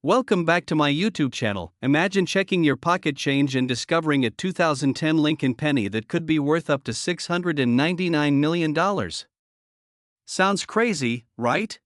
Welcome back to my YouTube channel. Imagine checking your pocket change and discovering a 2010 Lincoln penny that could be worth up to $699 million. Sounds crazy, right?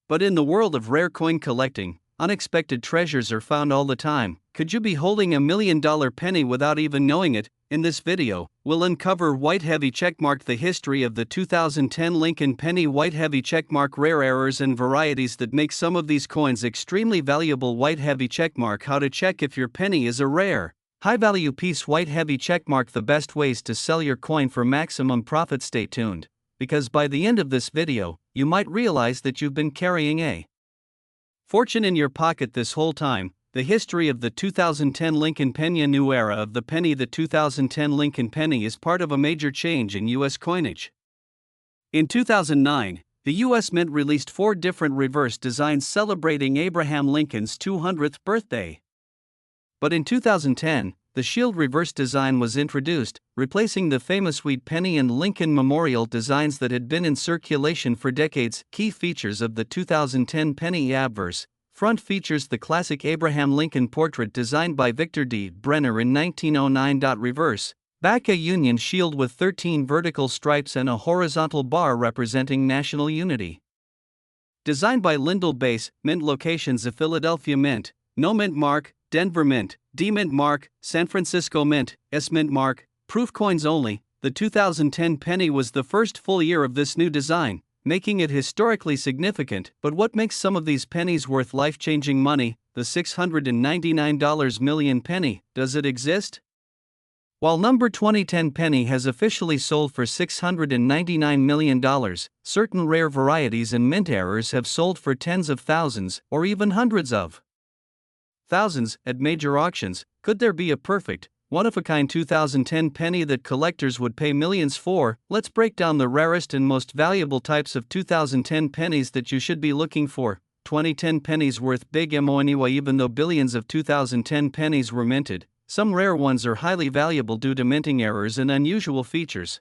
But in the world of rare coin collecting, unexpected treasures are found all the time. Could you be holding $1 million penny without even knowing it? In this video, we'll uncover white heavy checkmark, the history of the 2010 Lincoln penny white heavy checkmark, rare errors and varieties that make some of these coins extremely valuable. White heavy checkmark, how to check if your penny is a rare, high value piece. White heavy checkmark, the best ways to sell your coin for maximum profit. Stay tuned, because by the end of this video, you might realize that you've been carrying a fortune in your pocket this whole time. The history of the 2010 Lincoln penny, a new era of the penny. The 2010 Lincoln penny is part of a major change in U.S. coinage. In 2009, the U.S. Mint released 4 different reverse designs celebrating Abraham Lincoln's 200th birthday. But in 2010, the shield reverse design was introduced, replacing the famous wheat penny and Lincoln Memorial designs that had been in circulation for decades. Key features of the 2010 penny: obverse front features the classic Abraham Lincoln portrait designed by Victor D. Brenner in 1909. Reverse back, a Union shield with 13 vertical stripes and a horizontal bar representing national unity. Designed by Lyndall Base. Mint locations: a Philadelphia Mint, No Mint mark; Denver Mint, D Mint mark; San Francisco Mint, S Mint mark. Proof coins only. The 2010 penny was the first full year of this new design, making it historically significant. But what makes some of these pennies worth life-changing money? The $699 million penny, does it exist? While number 2010 penny has officially sold for $699 million, certain rare varieties and mint errors have sold for tens of thousands, or even hundreds of thousands, at major auctions. Could there be a perfect, one-of-a-kind 2010 penny that collectors would pay millions for? Let's break down the rarest and most valuable types of 2010 pennies that you should be looking for. 2010 pennies worth big money. Even though billions of 2010 pennies were minted, some rare ones are highly valuable due to minting errors and unusual features.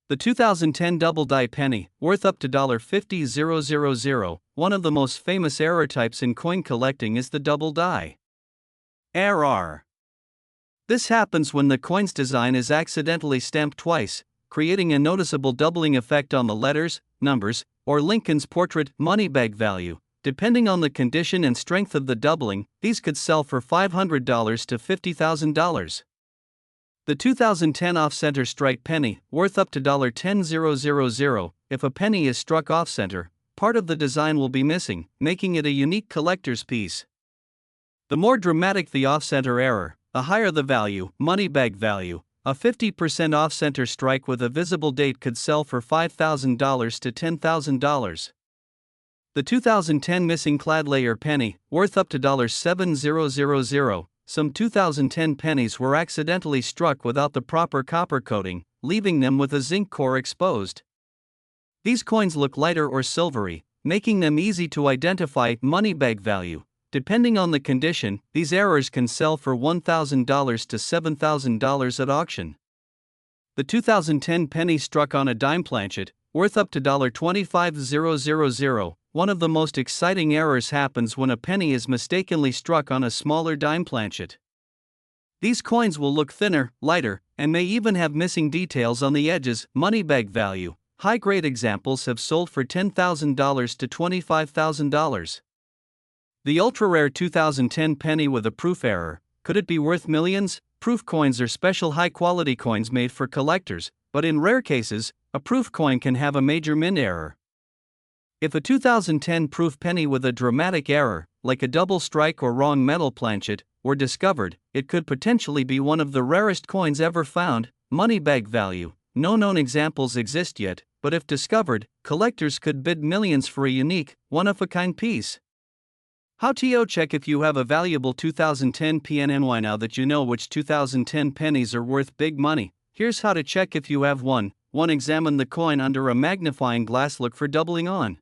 The 2010 double die penny, worth up to $50,000. One of the most famous error types in coin collecting is the double die error. This happens when the coin's design is accidentally stamped twice, creating a noticeable doubling effect on the letters, numbers, or Lincoln's portrait. Money bag value. Depending on the condition and strength of the doubling, these could sell for $500 to $50,000. The 2010 off-center strike penny, worth up to $10,000. If a penny is struck off-center, part of the design will be missing, making it a unique collector's piece. The more dramatic the off-center error, the higher the value. Money bag value. A 50% off-center strike with a visible date could sell for $5,000 to $10,000. The 2010 missing clad layer penny, worth up to $7,000. Some 2010 pennies were accidentally struck without the proper copper coating, leaving them with a zinc core exposed. These coins look lighter or silvery, making them easy to identify. Money bag value. Depending on the condition, these errors can sell for $1,000 to $7,000 at auction. The 2010 penny struck on a dime planchet, worth up to $25,000. One of the most exciting errors happens when a penny is mistakenly struck on a smaller dime planchet. These coins will look thinner, lighter, and may even have missing details on the edges. Money bag value. High-grade examples have sold for $10,000 to $25,000. The ultra-rare 2010 penny with a proof error, could it be worth millions? Proof coins are special high-quality coins made for collectors, but in rare cases, a proof coin can have a major mint error. If a 2010 proof penny with a dramatic error, like a double strike or wrong metal planchet, were discovered, it could potentially be one of the rarest coins ever found. Money bag value. No known examples exist yet, but if discovered, collectors could bid millions for a unique, one-of-a-kind piece. How to check if you have a valuable 2010 PNY. Now that you know which 2010 pennies are worth big money, here's how to check if you have one. 1. Examine the coin under a magnifying glass. Look for doubling on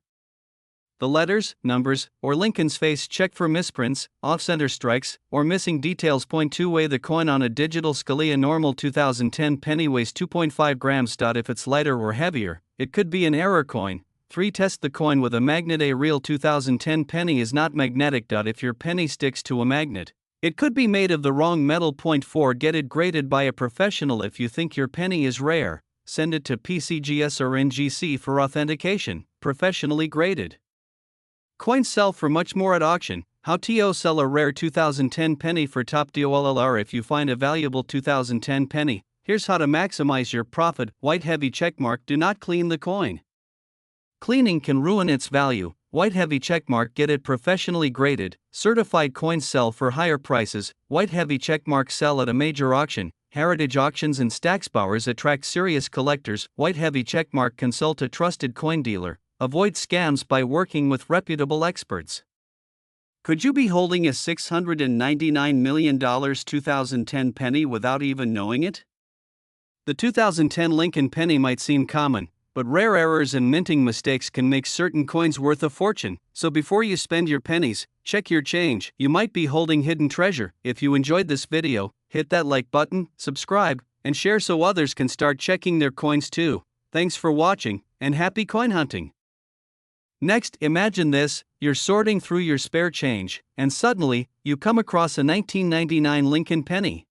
the letters, numbers, or Lincoln's face. Check for misprints, off-center strikes, or missing details. 2. Weigh the coin on a digital scale. A normal 2010 penny weighs 2.5 grams. If it's lighter or heavier, it could be an error coin. 3. Test the coin with a magnet. A real 2010 penny is not magnetic. If your penny sticks to a magnet, it could be made of the wrong metal. 4. Get it graded by a professional. If you think your penny is rare, send it to PCGS or NGC for authentication. Professionally graded coins sell for much more at auction. How to sell a rare 2010 penny for top dollar. If you find a valuable 2010 penny, here's how to maximize your profit. White heavy checkmark. Do not clean the coin. Cleaning can ruin its value. White heavy checkmark. Get it professionally graded. Certified coins sell for higher prices. White heavy checkmark sell at a major auction. Heritage auctions and Stacksbowers attract serious collectors. White heavy checkmark. Consult a trusted coin dealer. Avoid scams by working with reputable experts. Could you be holding a $699 million 2010 penny without even knowing it? The 2010 Lincoln penny might seem common, but rare errors and minting mistakes can make certain coins worth a fortune. So before you spend your pennies, check your change. You might be holding hidden treasure. If you enjoyed this video, hit that like button, subscribe, and share so others can start checking their coins too. Thanks for watching, and happy coin hunting. Next, imagine this: you're sorting through your spare change, and suddenly, you come across a 1999 Lincoln penny.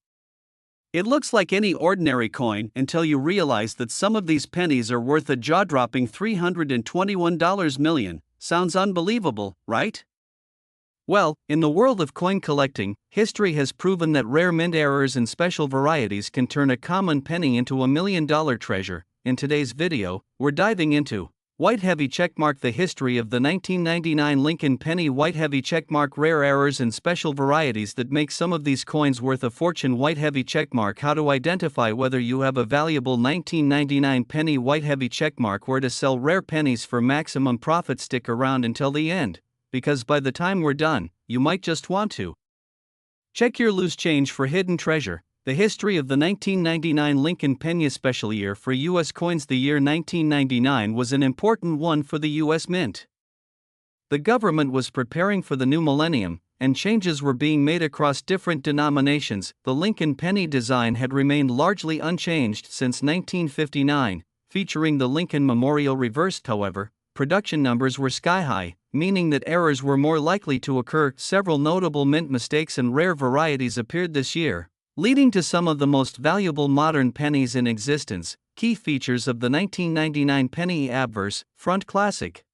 It looks like any ordinary coin until you realize that some of these pennies are worth a jaw-dropping $321 million. Sounds unbelievable, right? Well, in the world of coin collecting, history has proven that rare mint errors and special varieties can turn a common penny into $1 million treasure. In today's video, we're diving into white heavy checkmark, the history of the 1999 Lincoln penny. White heavy checkmark, rare errors and special varieties that make some of these coins worth a fortune. White heavy checkmark, how to identify whether you have a valuable 1999 penny. White heavy checkmark, where to sell rare pennies for maximum profit. Stick around until the end, because by the time we're done, you might just want to check your loose change for hidden treasure. The history of the 1999 Lincoln penny. A special year for U.S. coins. The year 1999 was an important one for the U.S. Mint. The government was preparing for the new millennium, and changes were being made across different denominations. The Lincoln penny design had remained largely unchanged since 1959, featuring the Lincoln Memorial reversed. However, production numbers were sky-high, meaning that errors were more likely to occur. Several notable mint mistakes and rare varieties appeared this year, leading to some of the most valuable modern pennies in existence. Key features of the 1999 penny: obverse, front classic.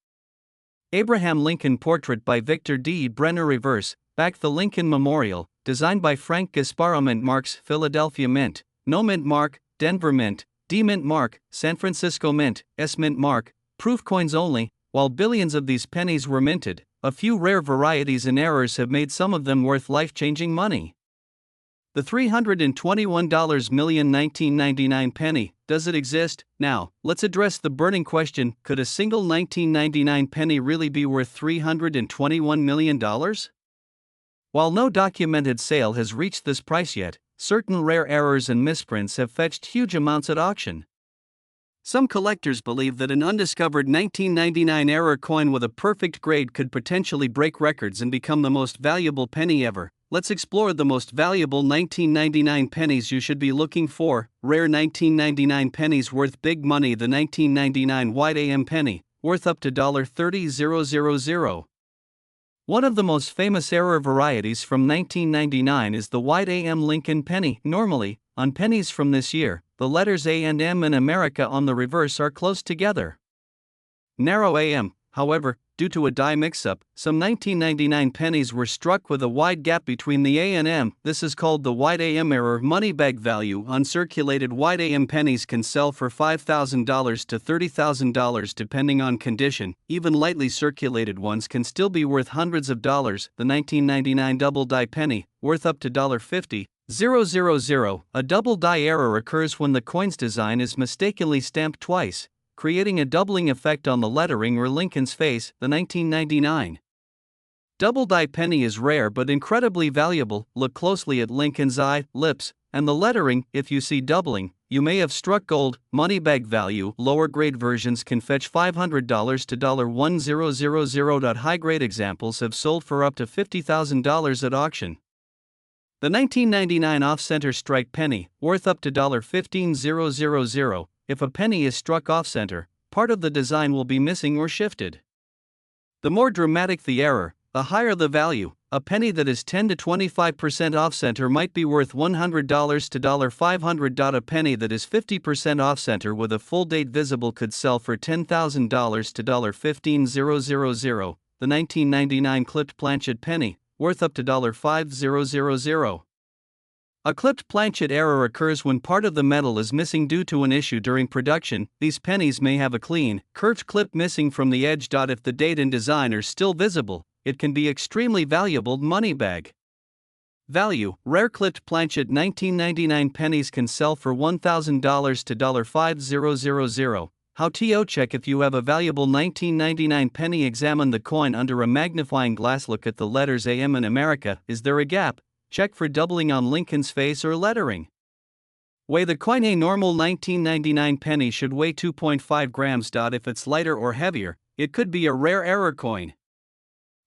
Abraham Lincoln portrait by Victor D. Brenner. Reverse, back. The Lincoln Memorial, designed by Frank Gasparo. Mint marks: Philadelphia Mint, No Mint mark, Denver Mint, D Mint mark, San Francisco Mint, S Mint mark. Proof coins only. While billions of these pennies were minted, a few rare varieties and errors have made some of them worth life-changing money. The $321 million 1999 penny, does it exist? Now, let's address the burning question: could a single 1999 penny really be worth $321 million? While no documented sale has reached this price yet, certain rare errors and misprints have fetched huge amounts at auction. Some collectors believe that an undiscovered 1999 error coin with a perfect grade could potentially break records and become the most valuable penny ever. Let's explore the most valuable 1999 pennies you should be looking for. Rare 1999 pennies worth big money. The 1999 white AM penny, worth up to $30,000. One of the most famous error varieties from 1999 is the white AM Lincoln penny. Normally, on pennies from this year, the letters A and M in America on the reverse are close together. Narrow AM. However, due to a die mix-up, some 1999 pennies were struck with a wide gap between the A and M. This is called the white AM error. Money bag value. Uncirculated white AM pennies can sell for $5,000 to $30,000 depending on condition. Even lightly circulated ones can still be worth hundreds of dollars. The 1999 double die penny, worth up to $50,000. A double die error occurs when the coin's design is mistakenly stamped twice, creating a doubling effect on the lettering or Lincoln's face. The 1999 double die penny is rare but incredibly valuable. Look closely at Lincoln's eye, lips, and the lettering. If you see doubling, you may have struck gold. Money bag value. Lower grade versions can fetch $500 to $1,000. High grade examples have sold for up to $50,000 at auction. The 1999 off-center strike penny, worth up to $15,000. If a penny is struck off-center, part of the design will be missing or shifted. The more dramatic the error, the higher the value. A penny that is 10 to 25% off center might be worth $100 to $500. A penny that is 50% off center with a full date visible could sell for $10,000 to $15,000. The 1999 clipped planchet penny, worth up to $5,000. A clipped planchet error occurs when part of the metal is missing due to an issue during production. These pennies may have a clean, curved clip missing from the edge. If the date and design are still visible, it can be extremely valuable money bag. Value: rare clipped planchet 1999 pennies can sell for $1,000 to $5,000. How to check if you have a valuable 1999 penny? Examine the coin under a magnifying glass. Look at the letters AM in America. Is there a gap? Check for doubling on Lincoln's face or lettering. Weigh the coin. A normal 1999 penny should weigh 2.5 grams. If it's lighter or heavier, it could be a rare error coin.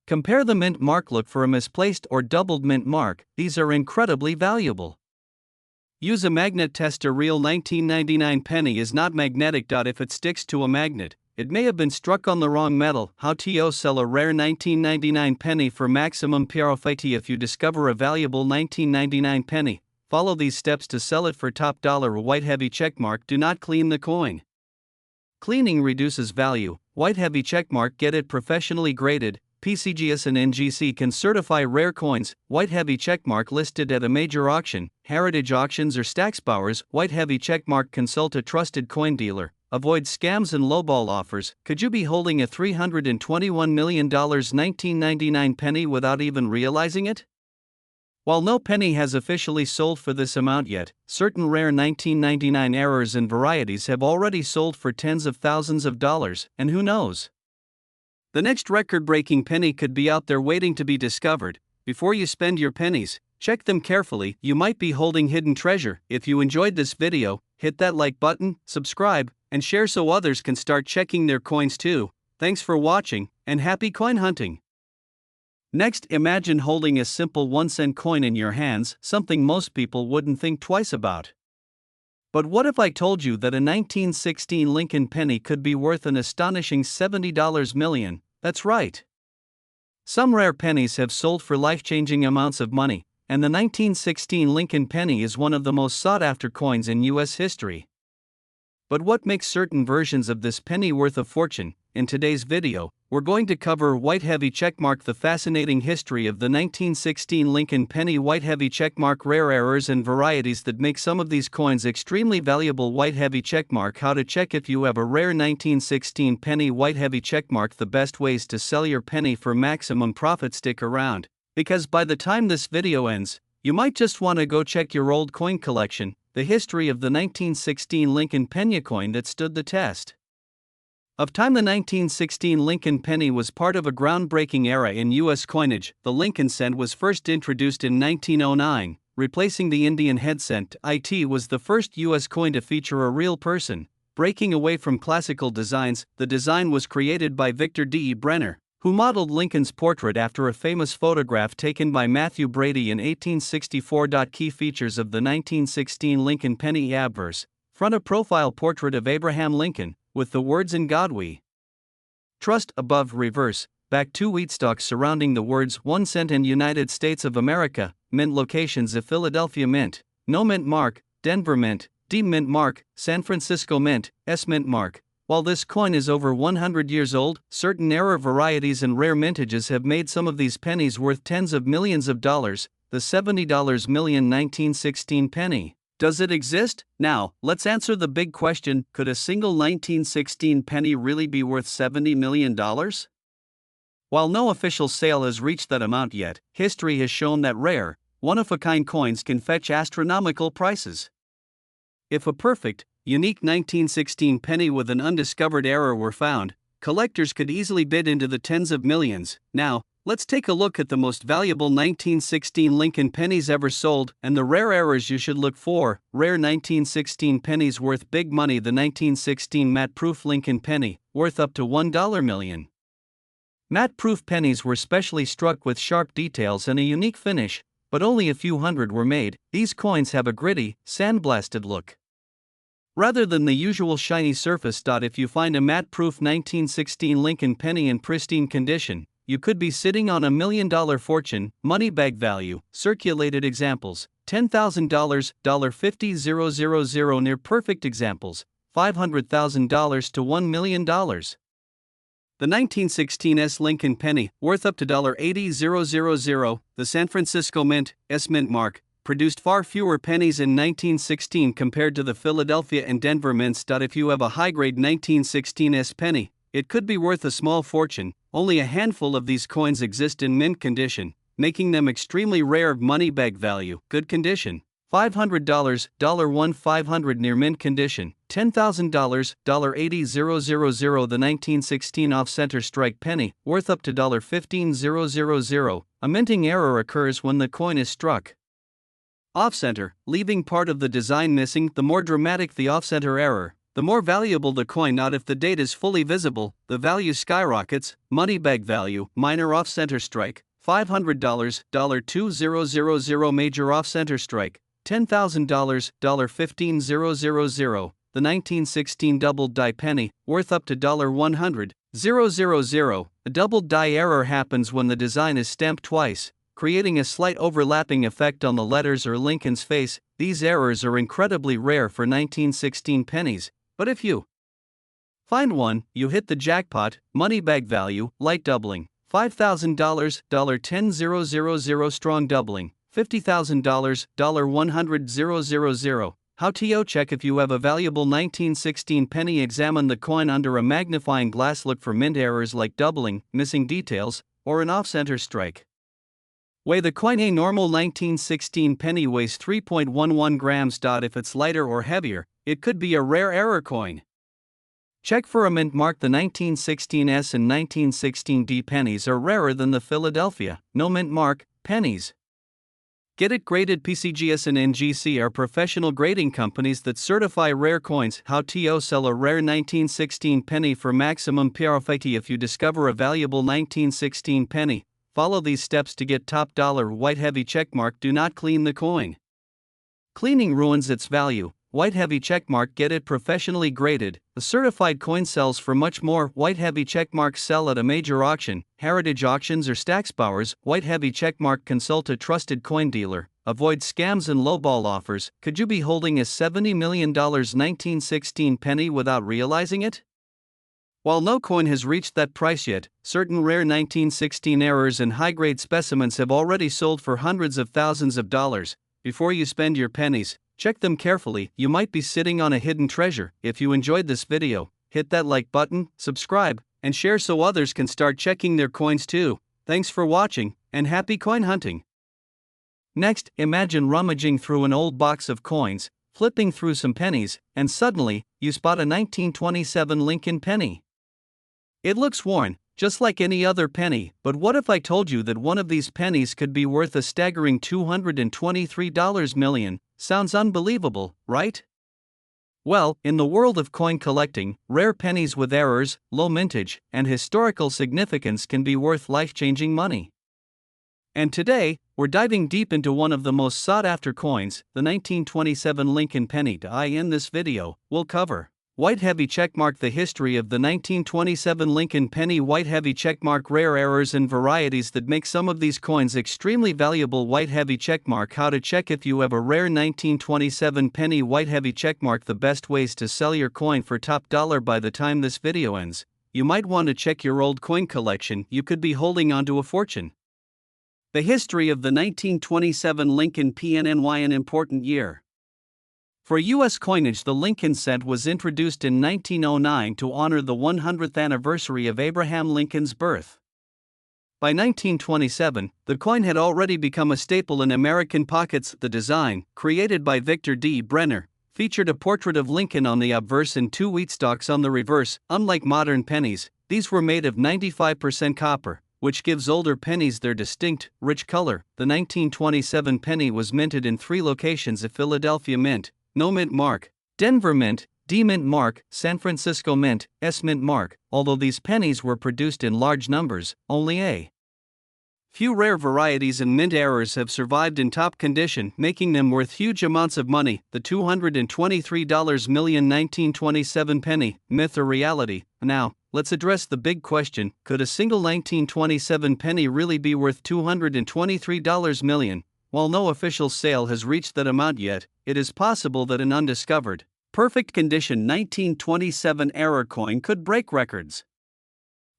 Compare the mint mark. Look for a misplaced or doubled mint mark. These are incredibly valuable. Use a magnet test. A real 1999 penny is not magnetic. If it sticks to a magnet, it may have been struck on the wrong metal. How to sell a rare 1999 penny for maximum profit? If you discover a valuable 1999 penny, follow these steps to sell it for top dollar. White heavy checkmark. Do not clean the coin. Cleaning reduces value. White heavy checkmark. Get it professionally graded. PCGS and NGC can certify rare coins. White heavy checkmark listed at a major auction, Heritage Auctions or Stacksbowers. White heavy checkmark. Consult a trusted coin dealer. Avoid scams and lowball offers. Could you be holding a $321 million 1999 penny without even realizing it? While no penny has officially sold for this amount yet, certain rare 1999 errors and varieties have already sold for tens of thousands of dollars, and who knows? The next record-breaking penny could be out there waiting to be discovered. Before you spend your pennies, check them carefully. You might be holding hidden treasure. If you enjoyed this video, hit that like button, subscribe, and share so others can start checking their coins too. Thanks for watching, and happy coin hunting! Next, imagine holding a simple 1-cent coin in your hands, something most people wouldn't think twice about. But what if I told you that a 1916 Lincoln penny could be worth an astonishing $70 million? That's right. Some rare pennies have sold for life-changing amounts of money, and the 1916 Lincoln penny is one of the most sought-after coins in U.S. history. But what makes certain versions of this penny worth a fortune? In today's video, we're going to cover white heavy checkmark, the fascinating history of the 1916 Lincoln penny. White heavy checkmark, rare errors and varieties that make some of these coins extremely valuable. White heavy checkmark, how to check if you have a rare 1916 penny. White heavy checkmark, the best ways to sell your penny for maximum profit. Stick around, because by the time this video ends, you might just want to go check your old coin collection. The history of the 1916 Lincoln penny coin that stood the test of time. The 1916 Lincoln penny was part of a groundbreaking era in U.S. coinage. The Lincoln cent was first introduced in 1909, replacing the Indian head cent. It was the first U.S. coin to feature a real person, breaking away from classical designs. The design was created by Victor D. Brenner, who modeled Lincoln's portrait after a famous photograph taken by Matthew Brady in 1864. Key features of the 1916 Lincoln penny: obverse, front, a profile portrait of Abraham Lincoln, with the words "In God We Trust" above; reverse, back, 2 wheat stalks surrounding the words 1 cent and United States of America. Mint locations of Philadelphia Mint, no mint mark; Denver Mint, D mint mark; San Francisco Mint, S mint mark. While this coin is over 100 years old, certain error varieties and rare mintages have made some of these pennies worth tens of millions of dollars. The $70 million 1916 penny. Does it exist? Now, let's answer the big question: could a single 1916 penny really be worth $70 million? While no official sale has reached that amount yet, history has shown that rare, one-of-a-kind coins can fetch astronomical prices. If a perfect, unique 1916 penny with an undiscovered error were found, collectors could easily bid into the tens of millions. Now, let's take a look at the most valuable 1916 Lincoln pennies ever sold and the rare errors you should look for. Rare 1916 pennies worth big money. The 1916 matte-proof Lincoln penny, worth up to $1 million. Matte-proof pennies were specially struck with sharp details and a unique finish, but only a few hundred were made. These coins have a gritty, sandblasted look. rather than the usual shiny surface. If you find a matte-proof 1916 Lincoln penny in pristine condition, you could be sitting on $1 million fortune. Money bag value. Circulated examples: $10,000, $50,000. Near perfect examples: $500,000 to $1 million. The 1916 Lincoln penny, worth up to $80,000. The San Francisco Mint, Mint mark, produced far fewer pennies in 1916 compared to the Philadelphia and Denver mints. If you have a high-grade 1916 penny, it could be worth a small fortune. Only a handful of these coins exist in mint condition, making them extremely rare. Money bag value, good condition: $500, $500. Near mint condition: $10,000, $80,000. The 1916 off-center strike penny, worth up to $15,000. A minting error occurs when the coin is struck off-center, leaving part of the design missing. The more dramatic the off-center error, the more valuable the coin. Not if the date is fully visible, the value skyrockets. Money bag value, minor off-center strike: $500, $2,000. Major off-center strike: $10,000, $15,000. The 1916 doubled die penny, worth up to $100,000. A doubled die error happens when the design is stamped twice, creating a slight overlapping effect on the letters or Lincoln's face. These errors are incredibly rare for 1916 pennies, but if you find one, you hit the jackpot. Money bag value, light doubling: $5,000, $10,000. Strong doubling: $50,000, $100,000. How to check if you have a valuable 1916 penny. Examine the coin under a magnifying glass. Look for mint errors like doubling, missing details, or an off-center strike. Weigh the coin. A normal 1916 penny weighs 3.11 grams. If it's lighter or heavier, it could be a rare error coin. Check for a mint mark. The 1916 and 1916 pennies are rarer than the Philadelphia, no mint mark, pennies. Get it graded. PCGS and NGC are professional grading companies that certify rare coins. How to sell a rare 1916 penny for maximum profit. If you discover a valuable 1916 penny, follow these steps to get top dollar. White heavy checkmark: do not clean the coin. Cleaning ruins its value. White heavy checkmark: get it professionally graded. A certified coin sells for much more. White heavy checkmark: sell at a major auction, heritage auctions or Stacksbowers. White heavy checkmark: consult a trusted coin dealer. Avoid scams and lowball offers. Could you be holding a $70 million 1916 penny without realizing it? While no coin has reached that price yet, certain rare 1916 errors and high-grade specimens have already sold for hundreds of thousands of dollars. Before you spend your pennies, check them carefully. You might be sitting on a hidden treasure. If you enjoyed this video, hit that like button, subscribe, and share so others can start checking their coins too. Thanks for watching, and happy coin hunting. Next, imagine rummaging through an old box of coins, flipping through some pennies, and suddenly, you spot a 1927 Lincoln penny. It looks worn, just like any other penny, but what if I told you that one of these pennies could be worth a staggering $223 million? Sounds unbelievable, right? Well, in the world of coin collecting, rare pennies with errors, low mintage, and historical significance can be worth life-changing money. And today, we're diving deep into one of the most sought-after coins, the 1927 Lincoln penny. In this video, we'll cover white heavy checkmark, the history of the 1927 Lincoln penny, white heavy checkmark, rare errors and varieties that make some of these coins extremely valuable. White heavy checkmark: how to check if you have a rare 1927 penny. White heavy checkmark: the best ways to sell your coin for top dollar. By the time this video ends, you might want to check your old coin collection. You could be holding onto a fortune. The history of the 1927 Lincoln PNNY. An important year for U.S. coinage. The Lincoln cent was introduced in 1909 to honor the 100th anniversary of Abraham Lincoln's birth. By 1927, the coin had already become a staple in American pockets. The design, created by Victor D. Brenner, featured a portrait of Lincoln on the obverse and two wheat stalks on the reverse. Unlike modern pennies, these were made of 95% copper, which gives older pennies their distinct, rich color. The 1927 penny was minted in 3 locations: a Philadelphia Mint, no mint mark; Denver Mint, D mint mark; San Francisco Mint, S mint mark. Although these pennies were produced in large numbers, only a Few rare varieties and mint errors have survived in top condition, making them worth huge amounts of money. The $223 million 1927 penny, myth or reality? Now, let's address the big question: could a single 1927 penny really be worth $223 million? While no official sale has reached that amount yet, it is possible that an undiscovered, perfect condition 1927 error coin could break records.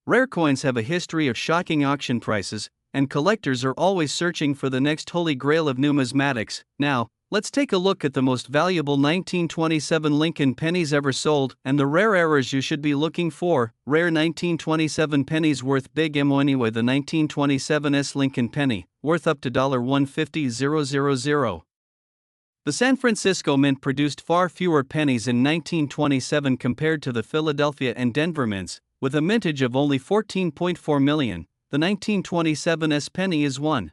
Rare coins have a history of shocking auction prices, and collectors are always searching for the next holy grail of numismatics. Now, let's take a look at the most valuable 1927 Lincoln pennies ever sold and the rare errors you should be looking for. Rare 1927 pennies worth big mo anyway. The 1927 Lincoln penny, worth up to $150,000. The San Francisco Mint produced far fewer pennies in 1927 compared to the Philadelphia and Denver mints, with a mintage of only 14.4 million. The 1927 penny is one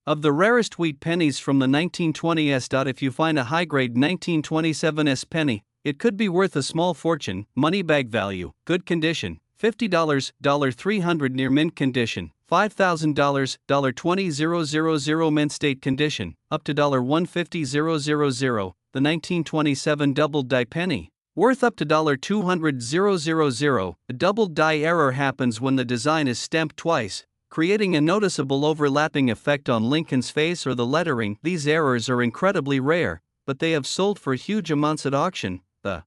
of the rarest wheat pennies from the 1920s. If you find a high-grade 1927 penny, it could be worth a small fortune. Money bag value: good condition, $50, $300 near mint condition, $5,000, $20,000 mint state condition, up to $150,000. The 1927 doubled die penny, worth up to $200,000. A doubled die error happens when the design is stamped twice, creating a noticeable overlapping effect on Lincoln's face or the lettering. These errors are incredibly rare, but they have sold for huge amounts at auction. The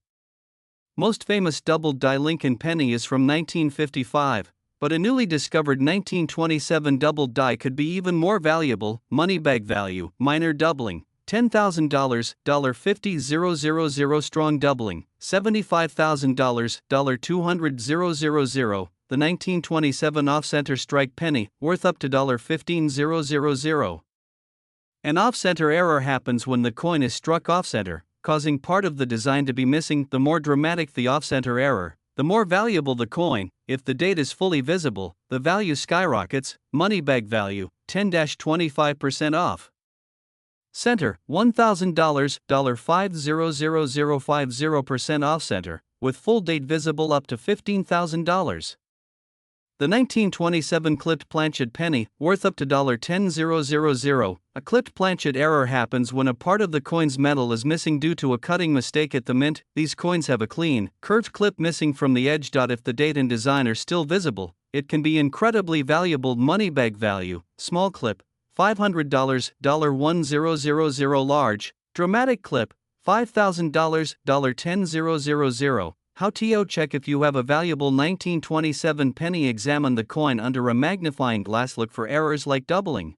most famous doubled die Lincoln penny is from 1955, but a newly discovered 1927 doubled die could be even more valuable. Money bag value: minor doubling, $10,000, $50,000. Strong doubling, $75,000, $200,000. The 1927 off-center strike penny, worth up to $15,000. An off-center error happens when the coin is struck off-center, causing part of the design to be missing. The more dramatic the off-center error, the more valuable the coin. If the date is fully visible, the value skyrockets. Money bag value: 10-25% off. Center, $1,000, $5,00050% off center, with full date visible up to $15,000. The 1927 clipped planchet penny, worth up to $10,000. A clipped planchet error happens when a part of the coin's metal is missing due to a cutting mistake at the mint. These coins have a clean, curved clip missing from the edge. If the date and design are still visible, it can be incredibly valuable. Money bag value: small clip, $500, $1,000. Large, dramatic clip, $5,000, $10,000. How to check if you have a valuable 1927 penny? Examine the coin under a magnifying glass. Look for errors like doubling,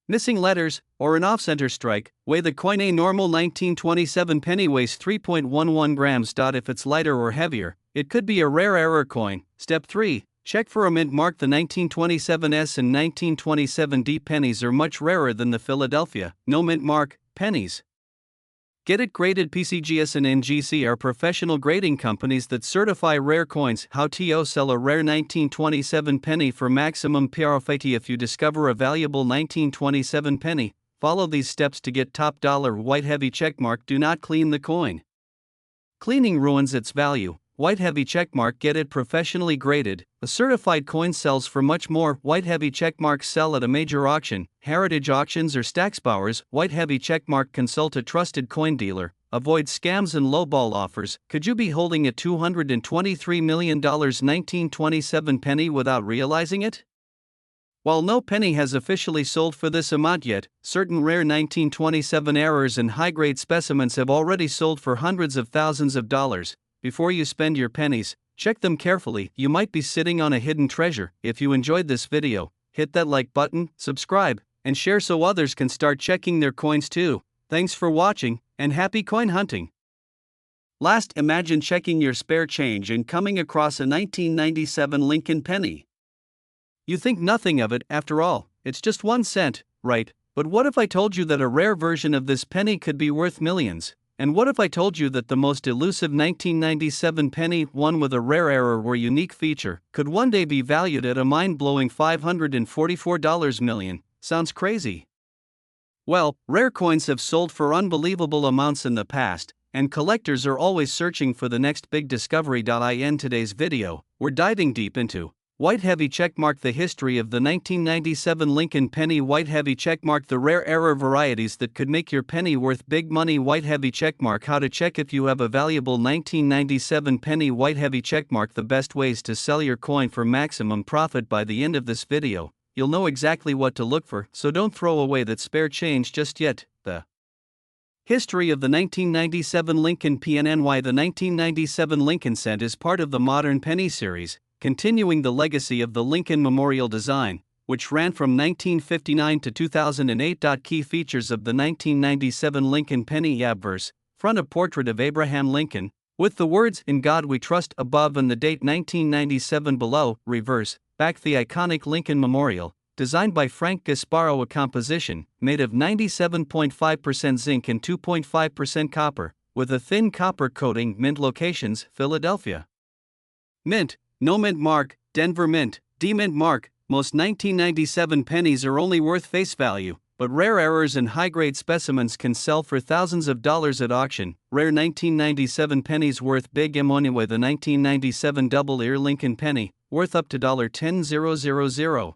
missing letters, or an off-center strike. Weigh the coin. A normal 1927 penny weighs 3.11 grams. If it's lighter or heavier, it could be a rare error coin. Step 3. Check for a mint mark. The 1927 and 1927 pennies are much rarer than the Philadelphia, no mint mark, pennies. Get it graded. PCGS and NGC are professional grading companies that certify rare coins. How to sell a rare 1927 penny for maximum profit? If you discover a valuable 1927 penny, follow these steps to get top dollar. White heavy checkmark: do not clean the coin. Cleaning ruins its value. White heavy checkmark: get it professionally graded. A certified coin sells for much more. White heavy checkmarks sell at a major auction, heritage auctions or Stacksbowers. White heavy checkmark: consult a trusted coin dealer. Avoid scams and lowball offers. Could you be holding a $223 million 1927 penny without realizing it? While no penny has officially sold for this amount yet, certain rare 1927 errors and high-grade specimens have already sold for hundreds of thousands of dollars. Before you spend your pennies, check them carefully. You might be sitting on a hidden treasure. If you enjoyed this video, hit that like button, subscribe, and share so others can start checking their coins too. Thanks for watching, and happy coin hunting. Last, imagine checking your spare change and coming across a 1997 Lincoln penny. You think nothing of it. After all, it's just 1 cent, right? But what if I told you that a rare version of this penny could be worth millions? And what if I told you that the most elusive 1997 penny, one with a rare error or unique feature, could one day be valued at a mind-blowing $544 million? Sounds crazy. Well, rare coins have sold for unbelievable amounts in the past, and collectors are always searching for the next big discovery. In today's video, we're diving deep into White heavy checkmark. The history of the 1997 Lincoln penny. White heavy checkmark. The rare error varieties that could make your penny worth big money. White heavy checkmark. How to check if you have a valuable 1997 penny. White heavy checkmark. The best ways to sell your coin for maximum profit. By the end of this video, you'll know exactly what to look for, so don't throw away that spare change just yet. The history of the 1997 Lincoln PNNY. The 1997 Lincoln cent is part of the modern penny series, continuing the legacy of the Lincoln Memorial design, which ran from 1959 to 2008. Key features of the 1997 Lincoln penny: obverse, front a portrait of Abraham Lincoln, with the words "In God We Trust" above and the date 1997 below. Reverse, back the iconic Lincoln Memorial, designed by Frank Gasparo, a composition made of 97.5% zinc and 2.5% copper, with a thin copper coating. Mint locations: Philadelphia Mint, no mint mark, Denver Mint, D mint mark. Most 1997 pennies are only worth face value, but rare errors and high-grade specimens can sell for thousands of dollars at auction. Rare 1997 pennies worth big money. With the 1997 double-ear Lincoln penny, worth up to $10,000.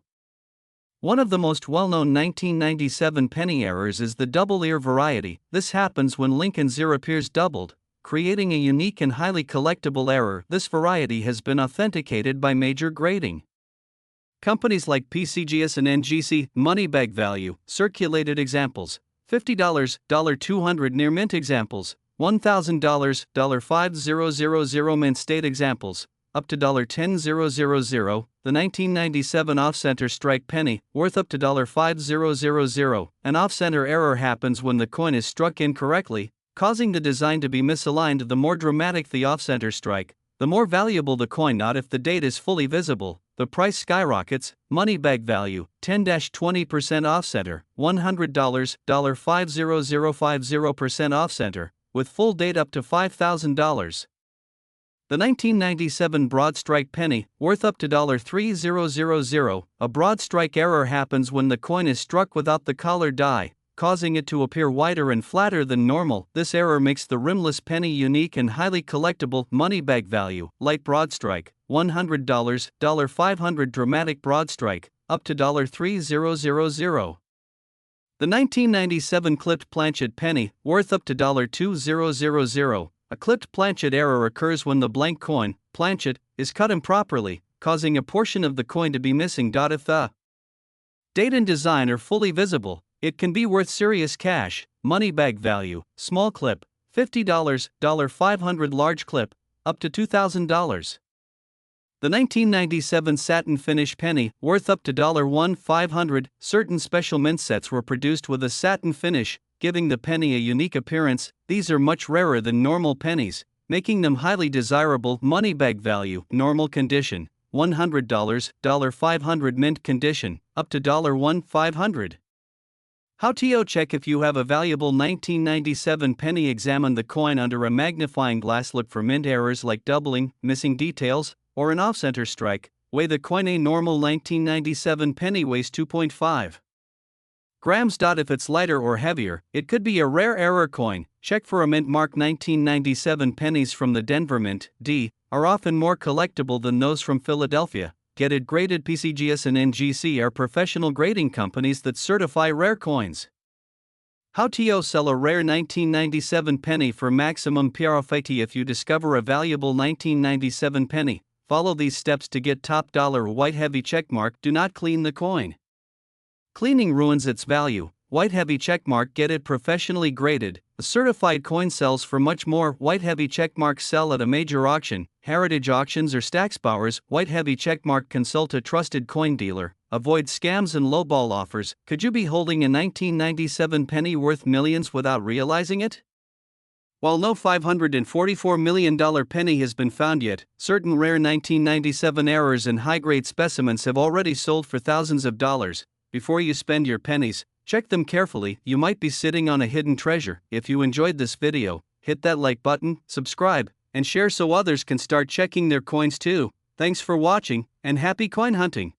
One of the most well-known 1997 penny errors is the double-ear variety. This happens when Lincoln's ear appears doubled, creating a unique and highly collectible error. This variety has been authenticated by major grading companies like PCGS and NGC. Money bag value, circulated examples: $50, $200 near mint examples, $1,000, $5,000 mint state examples, up to $10,000. The 1997 off-center strike penny, worth up to $5,000. An off-center error happens when the coin is struck incorrectly, causing the design to be misaligned. The more dramatic the off-center strike, the more valuable the coin. Not if the date is fully visible, the price skyrockets. Money bag value, 10-20% off-center, $100, $5,050% off-center, with full date up to $5,000. The 1997 broad strike penny, worth up to $3,000. A broad strike error happens when the coin is struck without the collar die, causing it to appear wider and flatter than normal. This error makes the rimless penny unique and highly collectible. Money bag value, light broad strike, $100, $500 dramatic broad strike, up to $3,000. The 1997 clipped planchet penny, worth up to $2,000. A clipped planchet error occurs when the blank coin, planchet, is cut improperly, causing a portion of the coin to be missing. If the date and design are fully visible, it can be worth serious cash. Money bag value, small clip, $50, $500 large clip, up to $2,000. The 1997 satin finish penny, worth up to $1,500. Certain special mint sets were produced with a satin finish, giving the penny a unique appearance. These are much rarer than normal pennies, making them highly desirable. Money bag value, normal condition, $100, $500 mint condition, up to $1,500. How to check if you have a valuable 1997 penny. Examine the coin under a magnifying glass. Look for mint errors like doubling, missing details, or an off-center strike. Weigh the coin. A normal 1997 penny weighs 2.5 grams. If it's lighter or heavier, it could be a rare error coin. Check for a mint mark. 1997 pennies from the Denver Mint, D, are often more collectible than those from Philadelphia. Get it graded. PCGS and NGC are professional grading companies that certify rare coins. How to sell a rare 1997 penny for maximum profit. If you discover a valuable 1997 penny, follow these steps to get top dollar. White heavy checkmark. Do not clean the coin. Cleaning ruins its value. White heavy checkmark. Get it professionally graded. A certified coin sells for much more. White heavy checkmark. Sell at a major auction, heritage auctions or Stacksbowers. White heavy checkmark. Consult a trusted coin dealer. Avoid scams and lowball offers. Could you be holding a 1997 penny worth millions without realizing it? While no $544 million penny has been found yet, certain rare 1997 errors and high-grade specimens have already sold for thousands of dollars. Before you spend your pennies, check them carefully. You might be sitting on a hidden treasure. If you enjoyed this video, hit that like button, subscribe, and share so others can start checking their coins too. Thanks for watching, and happy coin hunting!